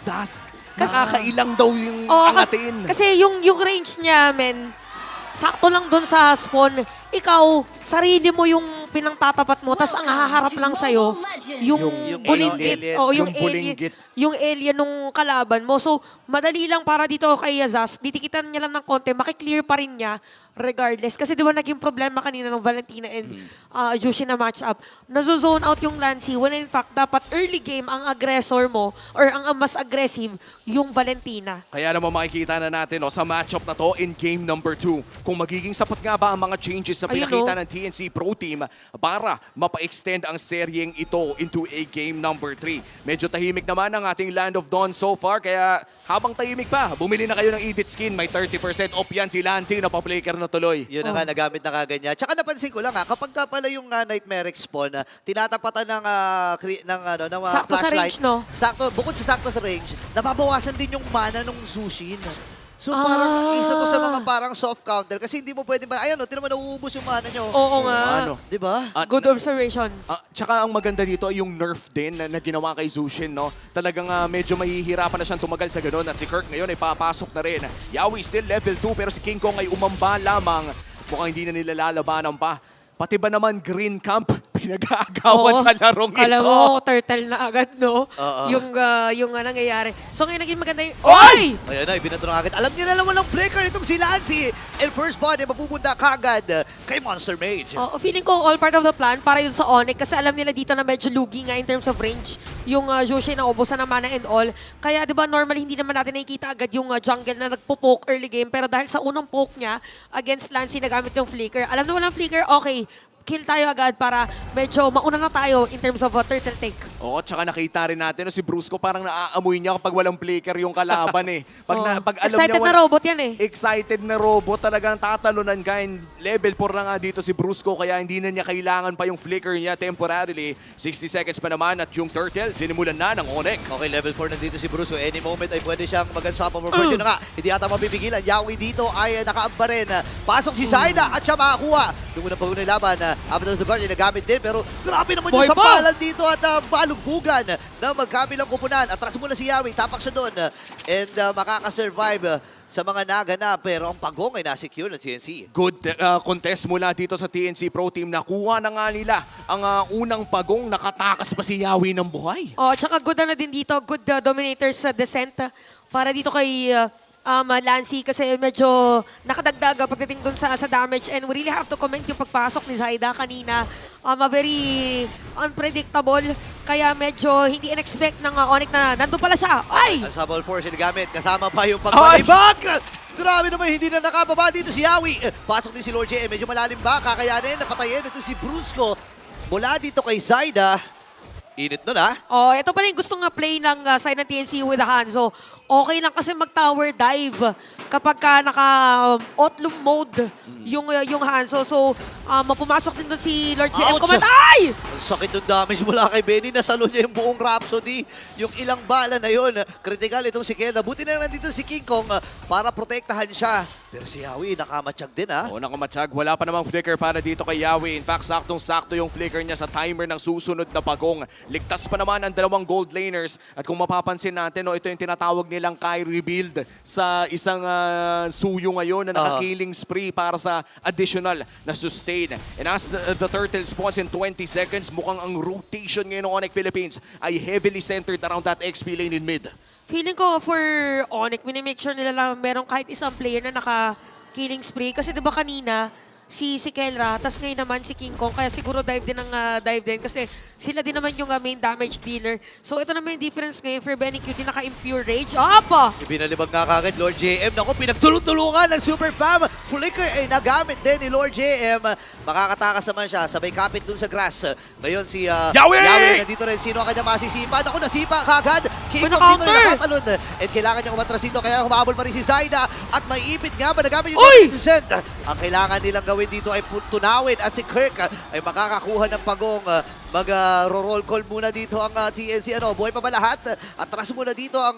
Zask, nakakailang daw yung Oo, angatin. Kasi yung range niya, men, sakto lang doon sa spawn. Ikaw, sarili mo yung pinangtatapat mo, tas ang haharap lang sa'yo, yung Yung bulinggit. alien. O, Yung bulinggit. yung alien nung kalaban mo. So, madali lang para dito kay Zaz, ditikitan niya lang ng konti, makiklear pa rin niya regardless. Kasi di ba naging problema kanina ng Valentina and Jushin na matchup, nazo-zone out yung Lancy when in fact, dapat early game ang aggressor mo or ang mas aggressive yung Valentina. Kaya naman makikita na natin sa matchup na to in game number 2 kung magiging sapat nga ba ang mga changes na Ayun, pinakita ng TNC Pro Team para mapa-extend ang seryeng ito into a game number 3. Medyo tahimik naman ang ating Land of Dawn so far, kaya habang tahimik pa, bumili na kayo ng Edit Skin. May 30% off yan si Lancy na pa-player na tuloy. Yun na nga, nagamit na kagad niya. Tsaka napansin ko lang kapag ka pala yung Nightmare Spawn, tinatapatan ng Sakto sa flashlight. range, no? Sakto, bukod sa sakto sa range, nababawasan din yung mana ng Zushin. So parang isa to sa mga parang soft counter kasi hindi mo pwede ba, ayan o, tinan mo nauubos yung mana nyo. Oo nga. Ano? Di ba? Good observation. Tsaka ang maganda dito ay yung nerf din na ginawa kay Zushin, no? Talagang medyo mahihirapan na siyang tumagal sa ganun at si Kirk ngayon ay papasok na rin. Yawi still level 2 pero si King Kong ay umamba lamang. Mukhang hindi na nila lalabanan pa. Pati ba naman Green Camp pinag-aagawan sa larong Kala ito? mo, turtle na agad, no? Oo. Yung nangyayari. So ngayon naging maganda yung... Oy! Ayan na, ibinatro na agad. Alam niyo na lang walang breaker itong si Lancy. And first body, mapupunta kagad kay Monster Mage. Feeling ko all part of the plan para yun sa Onyx kasi alam nila dito na medyo lugi nga in terms of range yung Jushin na ubusan ng mana and all. Kaya di ba normally hindi naman natin nakikita agad yung jungle na nagpo-poke early game pero dahil sa unang poke niya against Lancy nagamit yung flicker. Alam na walang flicker, okay. Kill tayo agad para medyo mauna na tayo in terms of turtle take. Oo, tsaka nakita rin natin si Brusco parang naaamoy niya kapag walang flicker yung kalaban eh. Pag alam Excited niya, na robot yan eh. Excited na robot, talagang tatalunan ka. And level 4 na nga dito si Brusco kaya hindi na niya kailangan pa yung flicker niya temporarily. 60 seconds pa naman at yung turtle sinimulan na ng Onyx. Okay, level 4 nandito si Bruce. So any moment ay pwede siyang mag-unstoppable. Yun na nga, hindi ata mapipigilan. Yawi dito ay nakaamba rin. Pasok si Zaida at siya makakuha. Yung unang pag-unang laban, after the guard ay nagamit din. Pero grabe naman yung sampalan dito at balugbugan na magkabilang kupunan. Atras muna si Yawi, tapak siya doon. And makakasurvive sa mga naganap. Pero ang pagong ay nasecure ng TNC. Good contest mula dito sa TNC Pro Team. Nakuha na nga nila ang unang pagong, nakatakas pa si Yawi ng buhay. Tsaka good na din dito, good dominators sa descent para dito kay Lancy kasi medyo nakadagdag pagdating dun sa damage and we really have to comment yung pagpasok ni Zaida kanina. Very unpredictable kaya medyo hindi in-expect ng Onyx na nandun pala siya. Ay! Unstoppable force yung gamit. Kasama pa yung pagbalibak. Grabe naman, hindi na nakababa dito si Yawi. Pasok din si Lord JM. Medyo malalim ba? Kakayanin, napatayin. Ito si Brusco. Mula dito kay Zaida. Init na na. Ito pala yung gusto nga play ng side ng TNC with the Hanzo. Okay lang kasi mag-tower dive kapag ka naka-outloom mode yung Hanzo. So, mapumasok din doon si Lord JM. Ouch! Kumatay! Ang sakit ng damage mula kay Benny. Nasalo niya yung buong Rhapsody. Yung ilang bala na yun. Critical itong si Kelda. Buti na nandito si King Kong para protektahan siya. Pero si Yawi nakamatsyag din Oo, nakamatsyag. Wala pa namang flicker para dito kay Yawi. In fact, saktong-sakto yung flicker niya sa timer ng susunod na pagong. Ligtas pa naman ang dalawang gold laners. At kung mapapansin natin, ito yung tinatawag nilang Kai rebuild sa isang suyo ngayon na naka-killing spree para sa additional na sustain. And as the turtle spawns in 20 seconds, mukhang ang rotation ngayon ng Onyx Philippines ay heavily centered around that XP lane in mid. Feeling ko for Onyx, minimake sure nila lang meron kahit isang player na naka-killing spree. Kasi diba kanina, si Kelra, tas ngayon naman si King Kong, kaya siguro dive din kasi sila din naman yung main damage dealer. So ito naman yung difference ngayon for Benny QT, naka-impure rage. Apa! Ibinalibag nga kagad Lord JM. Naku, pinagtulong-tulungan ng Super Fam. Flicker ay nagamit din ni Lord JM. Makakatakas naman siya. Sabay kapit dun sa grass. Ngayon si Yawi! nandito rin. Sino ang kanya masisipa? Naku, nasipa kagad. King Kong dito counter! nakatalon. At kailangan niyang umatras dito. Kaya humabol pa rin si Zaida. At may ipit nga ba? Nagamit yung Uy! descent. Ang kailangan nilang gawin dito ay tunawin. At si Kirk ay makakakuha ng pagong roll call muna dito ang TNC. Buhay pa ba lahat? Atras muna dito ang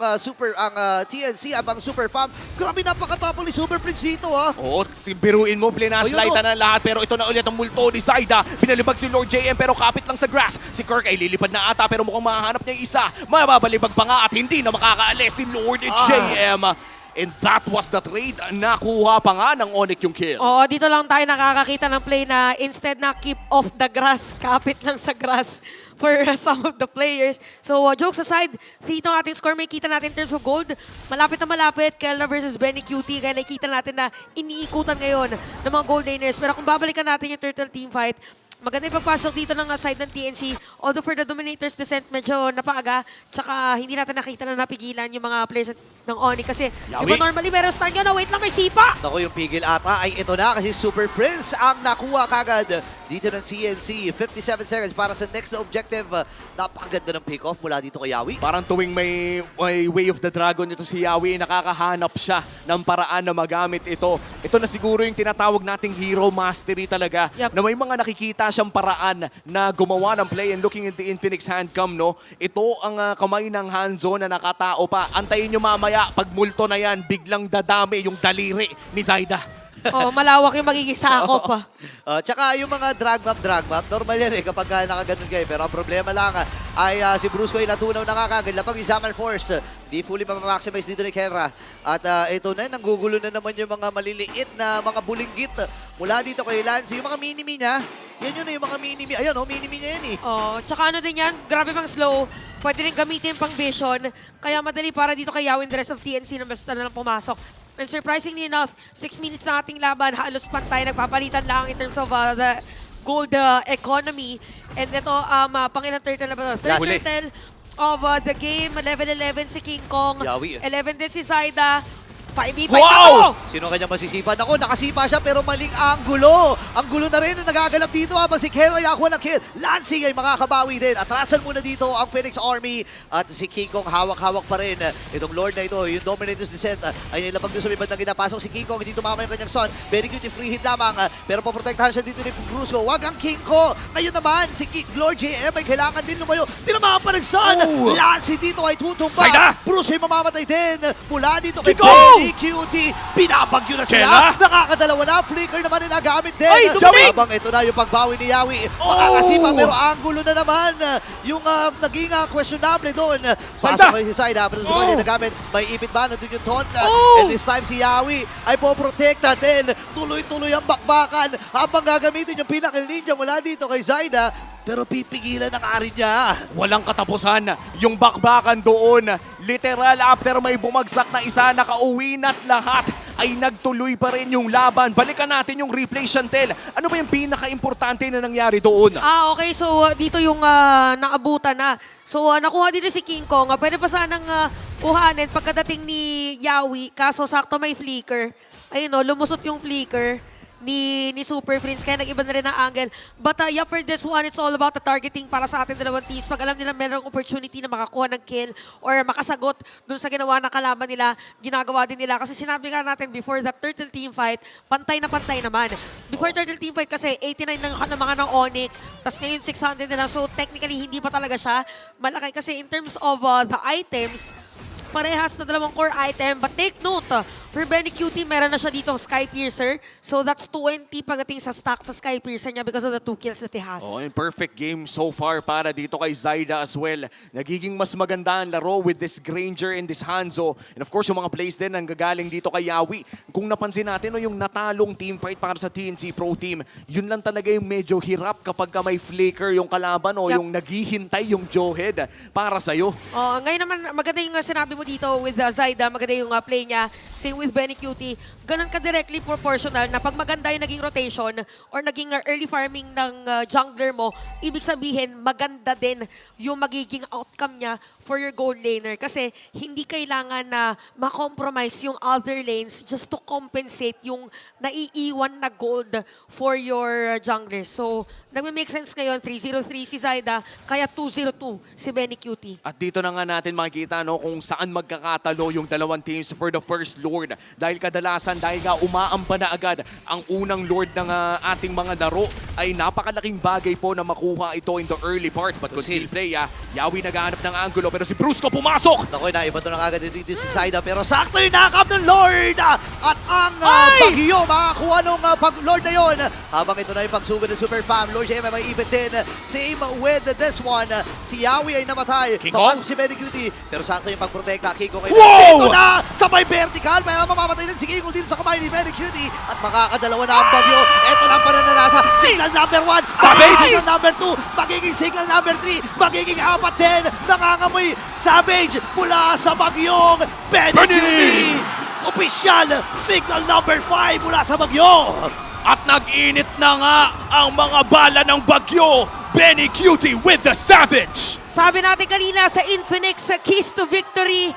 TNC, abang Super Pump. Grabe, napakatapol ni Super Prince dito, ha? Oo, biruin mo, plinashlightan na lahat. Pero ito na ulit ang multo ni Zaida. Pinalibag si Lord JM pero kapit lang sa grass. Si Kirk ay lilipad na ata pero mukhang mahanap niya yung isa. Mababalibag pa nga at hindi na makakaalis si Lord JM. And that was the trade. Nakuha pa nga ng Onyx yung kill. Oo, dito lang tayo nakakakita ng play na instead na keep off the grass, kapit lang sa grass for some of the players. So, jokes aside, dito ang ating score, may kita natin in terms of gold. Malapit na malapit, Kelna versus Benny Cutie. Kaya nakikita natin na iniikutan ngayon ng mga gold laners. Pero kung babalikan natin yung Turtle team fight, maganda yung pagpasok dito ng side ng TNC. Although for the Dominators descent, medyo napaaga. Tsaka hindi natin nakita na napigilan yung mga players ng Onyx. Kasi Yawi. diba normally meron stun yun. Wait lang, may sipa! Ako yung pigil ata ay ito na kasi Super Prince ang nakuha kagad dito ng TNC. 57 seconds para sa next objective. Napakaganda ng pick-off mula dito kay Yawi. Parang tuwing may Way of the Dragon ito si Yawi, nakakahanap siya ng paraan na magamit ito. Ito na siguro yung tinatawag nating hero mastery talaga. Yep. Na may mga nakikita siyang paraan na gumawa ng play and looking at the Infinix handcam, no? Ito ang kamay ng Hanzo na nakatao pa. Antayin nyo mamaya, pag multo na yan, biglang dadami yung daliri ni Zaida. Oh, malawak yung magiging sakop pa. Tsaka yung mga drag map, normal yan kapag nakaganon kayo. Pero ang problema lang ay si Brusco ay natunaw na nga kagad. Lapag yung Zamar Force, di fully ma-maximize dito ni Kenra. At ito na, nanggugulo na naman yung mga maliliit na mga bulinggit mula dito kay Lance. Yung mga mini-mi niya, yan yun yung mga mini-mi. Ayan, mini-mi niya yan eh. Oh, tsaka ano din yan, grabe pang slow. Pwede rin gamitin pang vision. Kaya madali para dito kay Yawin the rest of TNC na basta na lang pumasok. And surprisingly enough, 6 minutes na ating laban, halos pantay, nagpapalitan lang in terms of the gold economy. And ito, pangilang turtle na ba? Third Huli. turtle of the game, level 11 si King Kong, Yawi. 11 din si Zaida. 5v5 Wow! na to! Sino kanya masisipan? Ako, nakasipa siya pero maling anggulo. Ang gulo na rin na nagagalap dito habang si Kero ay nakakuha ng kill. Lansing ay makakabawi din. Atrasan muna dito ang Phoenix Army. At si King Kong hawak-hawak pa rin. Itong Lord na ito, yung Dominators Descent, ay nilapag doon sa may bandang ginapasok si King Kong. Hindi tumama yung kanyang son. Very good yung free hit lamang. Pero poprotektahan siya dito ni Brusco. Wag ang King Ko. Ngayon naman, si Lord JM ay kailangan din lumayo. Tinamaan pa ng son. Oh! Lansing dito ay tutumba. Zaida! Bruce ay mamamatay din. Mula dito kay King Kong! Benny Cutie. Binabagyo na Kela? sila. Nakakadalawa na. Flicker naman yung nagamit din. Ay, Dominic! Habang ito na yung pagbawi ni Yawi. Oh! Makakasipa pero angulo na naman. Yung naging questionable doon. Zaida! Pasok kay si Zaida. Pero sa Oh! nagamit, may ipit ba? Nandun yung taunt. Oh! And this time si Yawi ay poprotekta din. Tuloy-tuloy ang bakbakan habang gagamitin yung Pinnacle Ninja mula dito kay Zaida. Pero pipigilan ang ari niya. Walang katapusan. Yung bakbakan doon, literal after may bumagsak na isa, nakauwi na't lahat ay nagtuloy pa rin yung laban. Balikan natin yung replay, Chantel. Ano ba yung pinaka-importante na nangyari doon? Okay. So, dito yung naabutan na. So, nakuha dito si King Kong. Pwede pa sanang kuhanin pagkadating ni Yawi. Kaso, sakto may flicker. Ayun, lumusot yung flicker ni Super Prince. Kaya nag-iba na rin ang angle. But yeah, for this one, it's all about the targeting para sa ating dalawang teams. Pag alam nila merong opportunity na makakuha ng kill or makasagot dun sa ginawa ng kalaban nila, ginagawa din nila. Kasi sinabi nga natin before that Turtle team fight, pantay na pantay naman. Before Turtle team fight kasi 89 ng mga ng Onyx, tapos ngayon 600 nila. So technically, hindi pa talaga siya malaki. Kasi in terms of the items, parehas na dalawang core item. But take note, for Benny Cutie, meron na siya dito Sky Piercer. So that's 20 pagdating sa stack sa Sky Piercer niya because of the 2 kills that he has. Oh, in perfect game so far para dito kay Zaida as well. Nagiging mas maganda ang laro with this Granger and this Hanzo. And of course, yung mga plays din ang gagaling dito kay Yawi. Kung napansin natin, no, yung natalong team fight para sa TNC Pro Team, yun lang talaga yung medyo hirap kapag ka may flicker yung kalaban o Yep. yung naghihintay yung Jawhead para sa'yo. Ngayon naman, maganda yung sinabi mo dito with Zaida, maganda yung play niya. Same with Benny Cutie. Ganun ka directly proportional na pag maganda yung naging rotation or naging early farming ng jungler mo, ibig sabihin maganda din yung magiging outcome niya for your gold laner kasi hindi kailangan na ma-compromise yung other lanes just to compensate yung naiiwan na gold for your junglers. So, nagme-make sense ngayon, 303 si Zyda, kaya 202 si Benny Cutie. At dito na nga natin makikita no, kung saan magkakatalo yung dalawang teams for the first Lord. Dahil kadalasan, dahil nga umaamba na agad ang unang Lord ng ating mga laro, ay napakalaking bagay po na makuha ito in the early parts. But kung si Freya, Yawi naghahanap ng angulo, pero si Brusco pumasok! Nakoy, naiba to na agad dito si Zyda, pero sakto yung nakap ng Lord! At ang bagyo makakuha nung pag-Lord na yun. Habang ito na yung pagsugod ng Super Fam, Lord JM may even din. Same with this one. Si Yawi ay namatay. King Kong? Mapasok si Benny Cutie, pero sakto yung pag-protekta. King Kong ay Wow! dito na! Sabay vertical, may mamamatay din si King Kong dito sa kamay ni Benny Cutie. At makakadalawa na ang bagyo. Ito lang pananalasa. Signal number 1, Savage! signal number 2, magiging signal number 3, magiging 4 din. Nangangamoy Savage mula sa bagyong Benny Cutie. Opisyal, signal number 5 mula sa bagyo. At nag-init na nga ang mga bala ng bagyo. Benny Cutie with the Savage! Sabi natin kanina sa Infinix, sa Keys to Victory,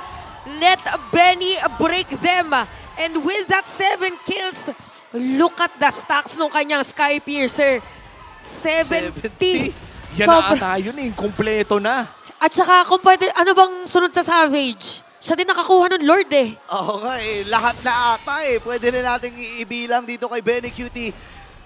let Benny break them. And with that 7 kills, look at the stacks ng kanyang Sky Piercer. 70. Yan na ata yun eh, kompleto na. At saka, kung pwede, ano bang sunod sa Savage? Siya din nakakuha ng Lord eh. Oo nga eh, lahat na ata eh. Pwede na nating ibilang dito kay Benny Cutie.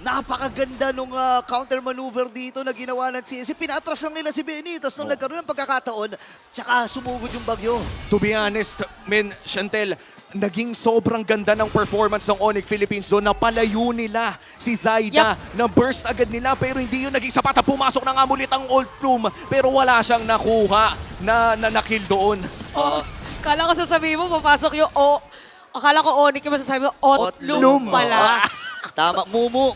Napakaganda nung counter maneuver dito na ginawa ng CSC. Pinatras lang nila si Benny, tapos nung nagkaroon ng pagkakataon, tsaka sumugod yung bagyo. To be honest, Chantel, naging sobrang ganda ng performance ng Onyx Philippines doon. Napalayo nila si Zyda. Na burst agad nila pero hindi yun naging sapat. Pumasok na nga mulit ang Old Plume pero wala siyang nakuha na nakill doon. Akala ko sasabihin mo, papasok yung akala ko Onyx yung masasabi mo, Otlum pala. Tama, mumu.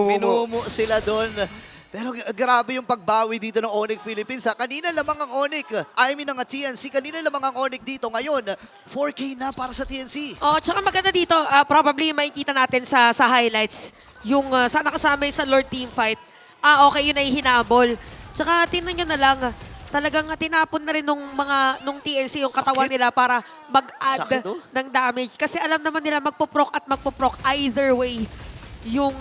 Minumu sila doon. Pero grabe yung pagbawi dito ng Onyx Philippines. Kanina lamang ang Onyx, I mean ang TNC, kanina lamang ang Onyx dito. Ngayon, 4K na para sa TNC. Tsaka maganda dito, probably makikita natin sa highlights, yung sana kasama yung sa Lord Teamfight. Okay, yun ay hinabol. Tsaka tingnan nyo na lang, talagang tinapon na rin nung TNC yung katawan nila para mag-add Sakit, oh. ng damage. Kasi alam naman nila magpo-proc at magpo-proc either way yung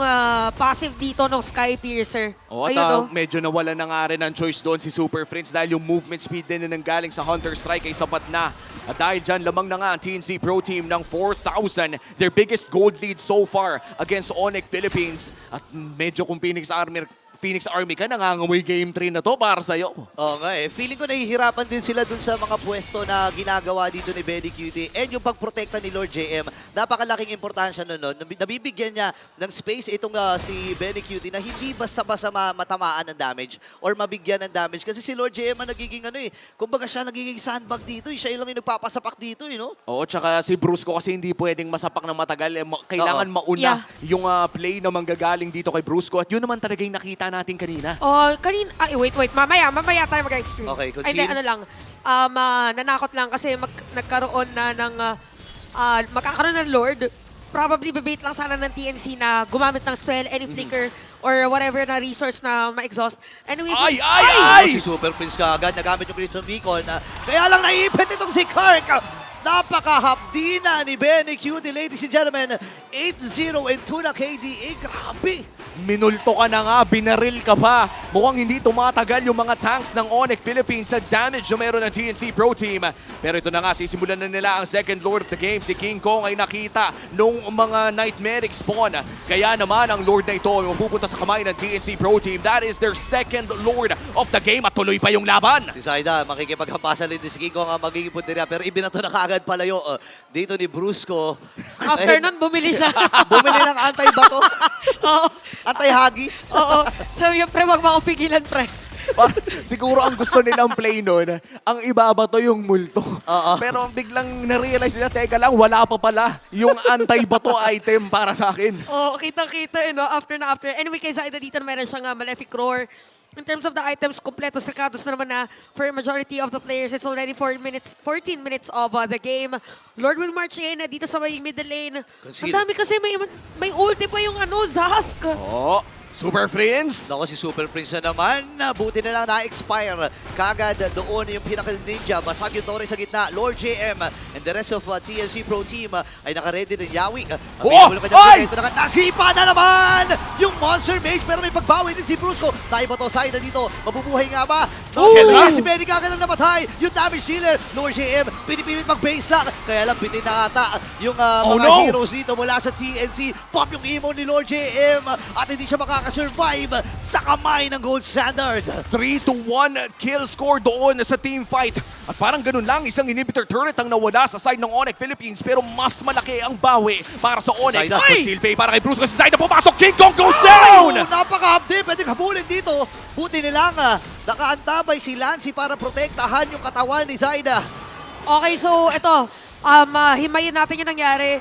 passive dito ng Sky Piercer. Ayun, medyo nawala na nga rin ang choice doon si Super Friends dahil yung movement speed din na nanggaling sa Hunter Strike ay sapat na. At dahil dyan, lamang na nga ang TNC Pro Team ng 4,000. Their biggest gold lead so far against Onyx Philippines. At medyo kung Phoenix Army ka, nangangamoy game 3 na to para sa'yo. Oo nga eh. Feeling ko nahihirapan din sila dun sa mga pwesto na ginagawa dito ni Benny Cutie. And yung pagprotekta ni Lord JM, napakalaking importansya nun. Nabibigyan niya ng space itong si Benny Cutie na hindi basta-basta matamaan ng damage or mabigyan ng damage. Kasi si Lord JM ang nagiging kumbaga siya nagiging sandbag dito. Siya lang yung nagpapasapak dito, no? Oo, tsaka si Brusco kasi hindi pwedeng masapak ng matagal. Kailangan mauna yung play na manggagaling dito kay Brusco. At yun naman talaga yung nakita natin kanina. Wait. Mamaya tayo mag-experience. Okay, Ay, hindi, nanakot lang kasi nagkaroon na ng, magkakaroon ng Lord. Probably bebait lang sana ng TNC na gumamit ng spell, any flicker, or whatever na resource na ma-exhaust. Anyway, Si Super Prince kaagad, nagamit yung Crimson Beacon. Kaya lang naiipit itong si Kirk. Napakahapdi na ni Benny Cutie, ladies and gentlemen. 8-0 and 2 na KDA. Grabe! Minulto ka na nga, binaril ka pa. Mukhang hindi tumatagal yung mga tanks ng Onyx Philippines sa damage na meron ng TNC Pro Team. Pero ito na nga, sisimulan na nila ang second Lord of the game. Si King Kong ay nakita nung mga Nightmaric spawn. Kaya naman ang Lord na ito ay mapupunta sa kamay ng TNC Pro Team. That is their second Lord of the game at tuloy pa yung laban. Si Zyda, makikipaghampasan din si King Kong ang magiging punteriya. Pero ibinato na kaagad palayo dito ni Brusco. after nun, bumili siya. Bumili ng anti-bato. Oo. Anti-hagis. Oo. Sabi niya, pre, wag mo akong pigilan, pre. Siguro ang gusto nilang play nun, ang ibabato yung multo. Oo. Pero biglang na-realize nila, teka lang, wala pa pala yung anti-bato item para sa akin. Oo, kitang-kita, after na after. Anyway, kay Zyda dito meron siyang Malefic Roar. In terms of the items, kompleto sakados na naman na for majority of the players. It's already 14 minutes of the game. Lord will march in dito sa may middle lane. Ang dami kasi may ulti pa yung Zask. Oo. Super Friends! Ako si Super Prince na naman, buti na lang na-expire. Kagad doon yung Pinnacle Ninja, basag yung Torre sa gitna, Lord JM, and the rest of TNC Pro Team ay naka-ready din. Yawi, Ay! ito na nasipa na naman yung Monster Mage, pero may pagbawi din si Brusco. Tayo ba to, Saida dito, mabubuhay nga ba? Hello! Si Benny kagad ang namatay, yung damage dealer, Lord JM, pinipilit mag-base lang, kaya lang bitin na ata yung mga heroes dito mula sa TNC. Pop yung emo ni Lord JM, at hindi siya makakasurvive sa kamay ng Gold Standard. 3-1 kill score doon sa team fight. At parang ganun lang, isang inhibitor turret ang nawala sa side ng Onyx Philippines, pero mas malaki ang bawi para sa Onyx. Zaida. Silpay para kay Bruce kasi Zaida pumasok, King Kong goes down! Napaka-update, pwedeng habulin dito. Buti nilang nakaantabay si Lancy para protektahan yung katawan ni Zaida. Okay, so ito, himayin natin yung nangyari.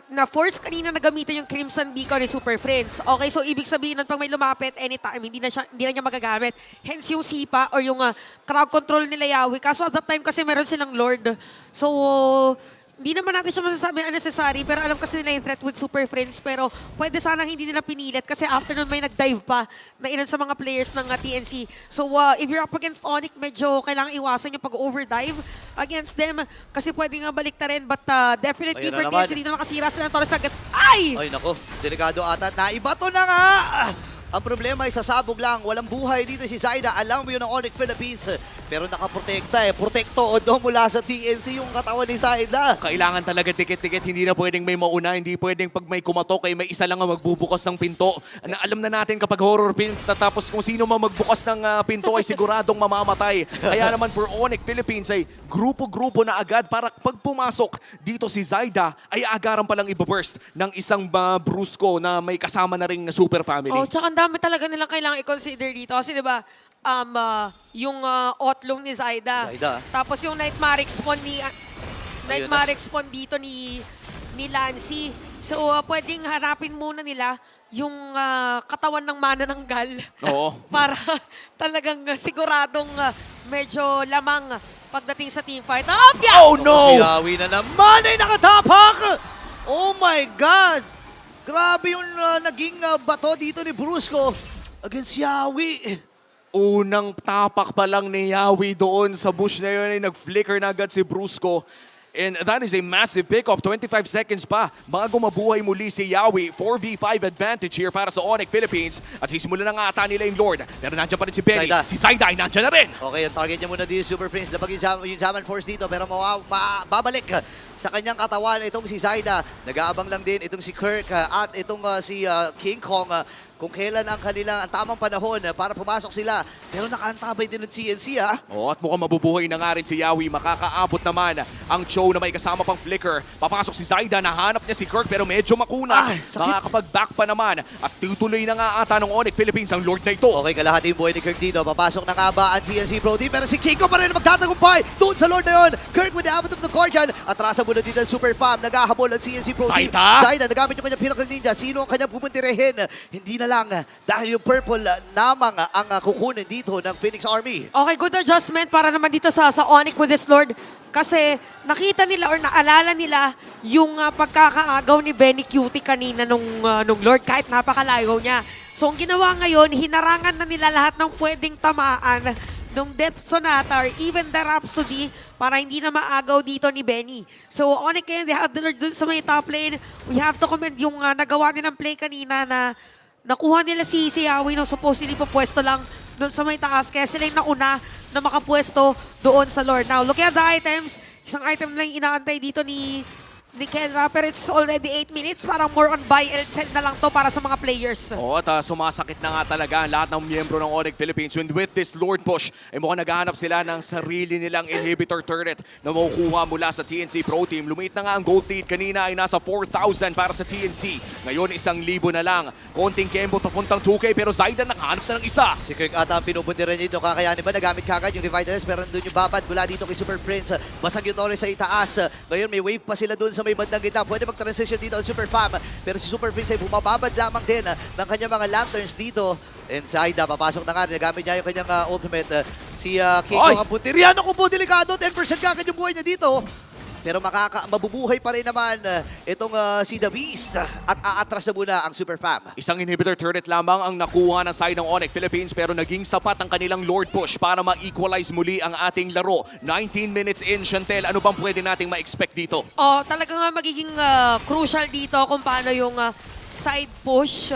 Na-force kanina na gamitin yung Crimson Beacon ni Super Friends. Okay, so ibig sabihin nun, pag may lumapit anytime, hindi na niya magagamit. Hence yung sipa or yung crowd control nila Yawi. Kaso at that time kasi meron silang Lord. So, hindi naman natin siya masasabi unnecessary, pero alam kasi nila yung threat with Super Friends. Pero pwede sanang hindi nila pinilit kasi after nun may nag-dive pa na ilan sa mga players ng TNC. So if you're up against Onyx, medyo kailangan iwasan yung pag-overdive against them kasi pwede nga balik rin. But definitely Ayun na for naman. TNC, dito nakasira sila ng Torres agad. Ay! Ay nako, delikado ata. Naibato na nga! Ang problema ay sasabog lang. Walang buhay dito si Zaida. Alam mo yun ng Onyx Philippines. Pero nakaprotekta eh. Protekto o do mula sa TNC yung katawan ni Zaida. Kailangan talaga tikit-tikit, hindi na pwedeng may mauna, hindi pwedeng pag may kumatok ay may isa lang ang magbubukas ng pinto. Alam na natin kapag horror films na tapos kung sino man magbukas ng pinto ay siguradong mamamatay. Kaya naman for Onyx Philippines ay grupo-grupo na agad para pag pumasok dito si Zaida ay agaran palang ibaburst ng isang Brusco na may kasama na ring super family. Oh, tsaka ang dami talaga nilang kailangan i-consider dito. Kasi diba, yung Otlong ni Zaida. Tapos yung Nightmare Spawn ni... Nightmare Spawn dito ni Lancy. So, pwedeng harapin muna nila yung katawan ng mana ng Gal. Oo. Para talagang siguradong medyo lamang pagdating sa teamfight. Oh no! Si Yawi na naman ay nakatapak! Oh my God! Grabe yung naging bato dito ni Brusco against Yawi. Unang tapak pa lang ni Yawi doon sa bush na yun ay nag-flicker na agad si Brusco. And that is a massive pick-up. 25 seconds pa bago mabuhay muli si Yawi. 4v5 advantage here para sa Onyx Philippines. At sisimulan na nga ata nila yung Lord. Pero nandiyan pa rin si Benny. Zaida. Si Zaida ay nandiyan na rin. Okay, ang target niya muna dito, Super Prince. Labag yung Zaman Force dito, pero babalik sa kanyang katawan itong si Zaida. Nag-aabang lang din itong si Kirk at itong si King Kong. Kung kailan ang tamang panahon para pumasok sila. Pero nakaantabay din ng TNC ha. Oh, at mukhang mabubuhay na nga rin si Yawi. Makakaabot naman ang Cho na may kasama pang flicker. Papasok si Zaida, nahanap niya si Kirk pero medyo makuna. Ay, sakit. Makakapag-back pa naman. At tutuloy na nga ata ng Onyx Philippines ang Lord na ito. Okay, kalahati yung buhay ni Kirk dito. Papasok na nga ba ang TNC Pro Team? Pero si Kiko pa rin magtatagumpay doon sa Lord na yun. Kirk with the habit of the Guardian. Atrasa muna dito ang Super Fam. Naghahabol ang TNC Pro Team. Zaida, nagamit yung kanyang Pinnacle Ninja. Sino ang kanyang pupuntirehin? Hindi na lang dahil yung purple namang ang kukunin dito ng Phoenix Army. Okay, good adjustment para naman dito sa Onyx with this Lord. Kasi nakita nila or naalala nila yung pagkakaagaw ni Benny Cutie kanina nung Lord kahit napakalayo niya. So ang ginawa ngayon, hinarangan na nila lahat ng pwedeng tamaan nung Death Sonata or even the Rhapsody para hindi na maagaw dito ni Benny. So Onyx ngayon, they have the Lord dun sa may top lane. We have to commend yung nagawa nilang play kanina na nakuha nila si Yawi nung supposedly pupwesto lang doon sa may taas. Kaya sila yung nauna na makapwesto doon sa Lord. Now, look at the items. Isang item lang yung inaantay dito ni Kenra, pero it's already 8 minutes. Parang more on buy and sell na lang to para sa mga players. Oo, at sumasakit na nga talaga ang lahat ng miyembro ng Onyx Philippines. And with this Lord push, ay mukhang naghahanap sila ng sarili nilang inhibitor turret na makukuha mula sa TNC Pro Team. Lumit na nga ang gold lead. Kanina ay nasa 4,000 para sa TNC. Ngayon, 1,000 na lang. Konting kembo papuntang 2K, pero Zaida nakahanap na ng isa. Si Kirk ata ang pinupuntiran dito. Kakayanin ba? Nagamit kagad yung Revitalize, pero nandun yung babad mula dito kay Super Prince. Basag yung Torres sa itaas. Ngayon, may wave pa sila dun sa may bandang gitna. Pwede mag-transition dito ang Super Fam. Pero si Super Prince ay bumababad lamang din ng kanyang mga lanterns dito. And Zaida, papasok na nga. Nagamit niya yung kanyang ultimate. Si Kiko ang puntirya. Naku po, delikado. 10% kagad yung buhay niya dito. pero mabubuhay pa rin naman itong si The Beast at aatras na muna ang Super Fam. Isang inhibitor turret lamang ang nakuha ng side ng Onyx Philippines pero naging sapat ang kanilang Lord push para ma-equalize muli ang ating laro. 19 minutes in, Chantel, ano bang pwede nating ma-expect dito? Oh, talaga nga magiging crucial dito kung paano yung side push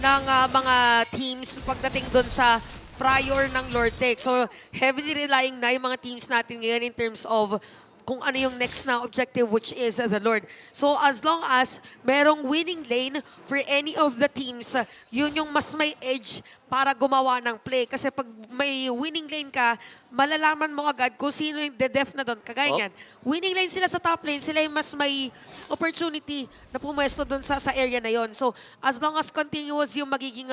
ng mga teams pagdating doon sa prior ng Lord Tech. So, heavily relying na yung mga teams natin ngayon in terms of kung ano yung next na objective, which is the Lord. So, as long as merong winning lane for any of the teams, yun yung mas may edge para gumawa ng play. Kasi pag may winning lane ka, malalaman mo agad kung sino yung de-def na doon. Kagaya niyan. Winning lane sila sa top lane, sila yung mas may opportunity na pumwesto doon sa area na yon. So, as long as continuous yung magiging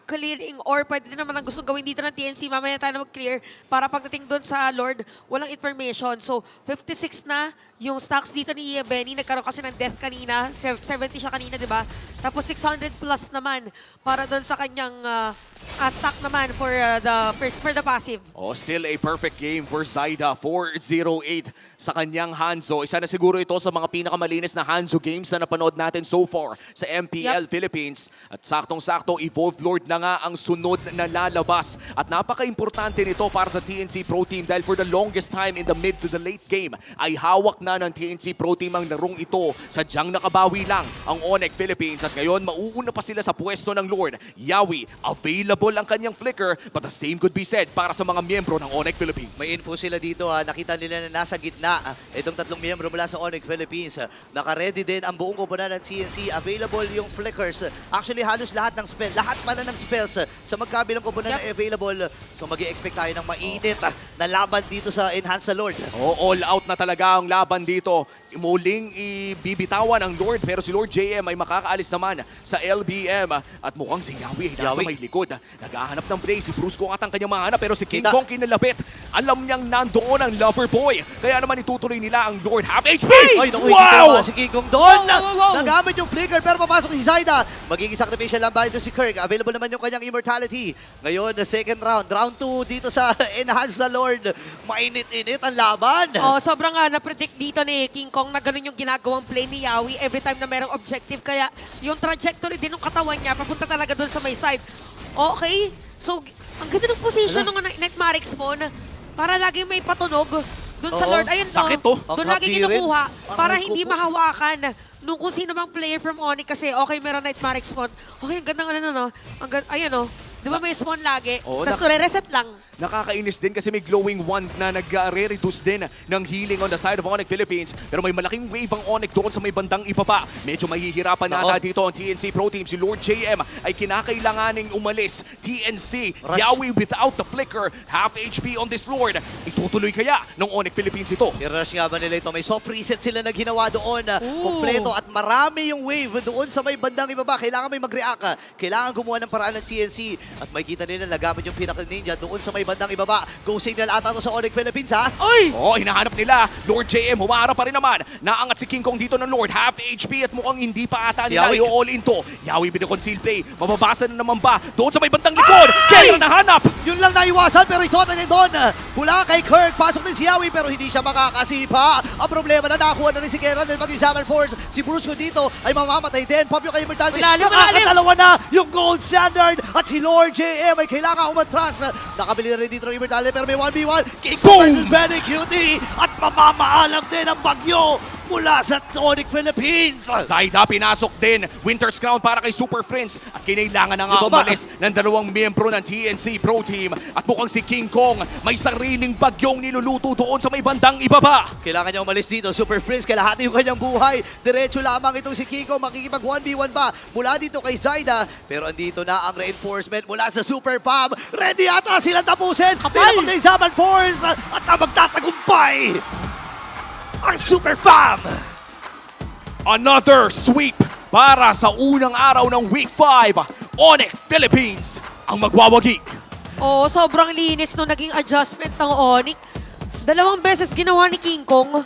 clearing or pwede din naman ang gustong gawin dito ng TNC, mamaya tayo na mag-clear para pagdating doon sa Lord, walang information. So, 56 na yung stocks dito ni Benny. Nagkaroon kasi ng death kanina. 70 siya kanina, di ba? Tapos 600 plus naman para doon sa kanyang stock naman for the passive. Oh, still a perfect game for Zaida. 4-0-8 sa kanyang Hanzo. Isa na siguro ito sa mga pinakamalinis na Hanzo games na napanood natin so far sa MPL Philippines. At saktong-sakto, Evolved Lord na nga ang sunod na lalabas. At napaka-importante nito para sa TNC Pro Team dahil for the longest time in the mid to the late game ay hawak na ng TNC Pro Team ang larong ito. Sadyang nakabawi lang ang Onyx Philippines at ngayon mauuna pa sila sa pwesto ng Lord. Yawi, available ang kanyang flicker but the same could be said para sa mga miyembro ng Onyx Philippines. May info sila dito, nakita nila na nasa gitna itong tatlong miyembro mula sa Onyx Philippines. Naka-ready din ang buong koponan ng TNC. Available yung flickers. Actually, halos lahat ng spell, lahat pala ng spells sa magkabilang koponan na available. So mag-i-expect tayo ng mainit na laban dito sa Enhance Lord. Oh, all out na talaga ang laban dito. Muling ibibitawan ang Lord pero si Lord JM ay makakaalis naman sa LBM at mukhang si Yawi ay nasa may likod. Naghahanap ng play si Bruce Kong at ang kanyang mahanap pero si King Kong kinalapit. Alam niyang nandoon ang lover boy kaya naman itutuloy nila ang Lord half HP. Ay, naku, Wow! si King Kong doon. Wow. Nagamit yung flicker pero papasok si Zaida. Magiging sacrificial lang ba ito si Kirk. Available naman yung kanyang immortality. Ngayon, the second round. Round 2 dito sa Enhance Lord. Mainit-init ang laban. Oh, sobrang na-predict dito ni King Kong na ganun yung ginagawang play ni Yawi every time na merong objective. Kaya yung trajectory din ng katawan niya, papunta talaga doon sa may side. Okay, so ang ganda ng position ng Netmarix mo para lagi may patunog doon sa Lord. Ayun, sakit to. Doon Ang lagi hapdi rin. kinukuha para Ang hindi kuko. mahawakan nung kung sino bang player from Onyx kasi okay, meron Netmarix spawn. Okay, ang ganda nga no. Ayun di ba may spawn lagi? Oo, Tapos re-reset lang. Nakakainis din kasi may glowing wand na nag-re-reduce din ng healing on the side of Onyx Philippines. Pero may malaking wave ang Onyx doon sa may bandang ibaba. Medyo mahihirapan na dito ang TNC Pro Team. Si Lord JM ay kinakailanganing umalis. TNC, Rush. Yawi without the flicker. Half HP on this Lord. Itutuloy kaya ng Onyx Philippines ito? I-rush nga ba nila ito? May soft reset sila na ginawa doon. Kompleto at marami yung wave doon sa may bandang ibaba. Kailangan may mag-react. Kailangan gumawa ng paraan ng TNC. At may kita nila nagamit yung Pinnacle Ninja doon sa may bandang ibaba. Go signal ata to sa Onyx Philippines, ha? Oy! Oh, hinahanap nila. Lord JM, humaharap pa rin naman. Naangat si King Kong dito ng Lord. Half HP at mukhang hindi pa ata nila Yawi. i-all into. Yawi with the conceal play. Mababasa na naman ba? Doon sa may bandang likod. Kaya nahanap. Yun lang naiwasan pero ito na doon. Mula kay Kirk, pasok din si Yawi pero hindi siya makakasipa. Ang problema na nakuha na rin si Gerald ng mag-examine force. Si Bruce ko dito ay mamamatay din. Pop yung kay Immortality. Malalim. Nakakadalawa na yung gold standard. At si Lord JM ay kailangan umatras. Nakabili na rin dito ng Immortality pero may 1v1. King Kong versus Benny Cutie. At mamamaalam din ang bagyo mula sa Onyx Philippines. Zaida pinasok din. Winter's Crown para kay Super Friends. At kinailangan na nga Ibaba. umalis ng dalawang miyembro ng TNC Pro Team. At mukhang si King Kong may sariling bagyong niluluto doon sa may bandang ibaba. Kailangan niya umalis dito. Super Prince, kalahati yung kanyang buhay. Diretso lamang itong si Kiko. Makikipag 1v1 ba mula dito kay Zaida. Pero andito na ang reinforcement mula sa Super Pam. Ready ata silang tapusin. Kapal! Mag-examine force at ang magtatagumpay ang Super Pam. Another sweep para sa unang araw ng Week 5. Onyx Philippines ang magwawagi. Oo, sobrang linis nung naging adjustment ng Onyx. 2 beses ginawa ni King Kong.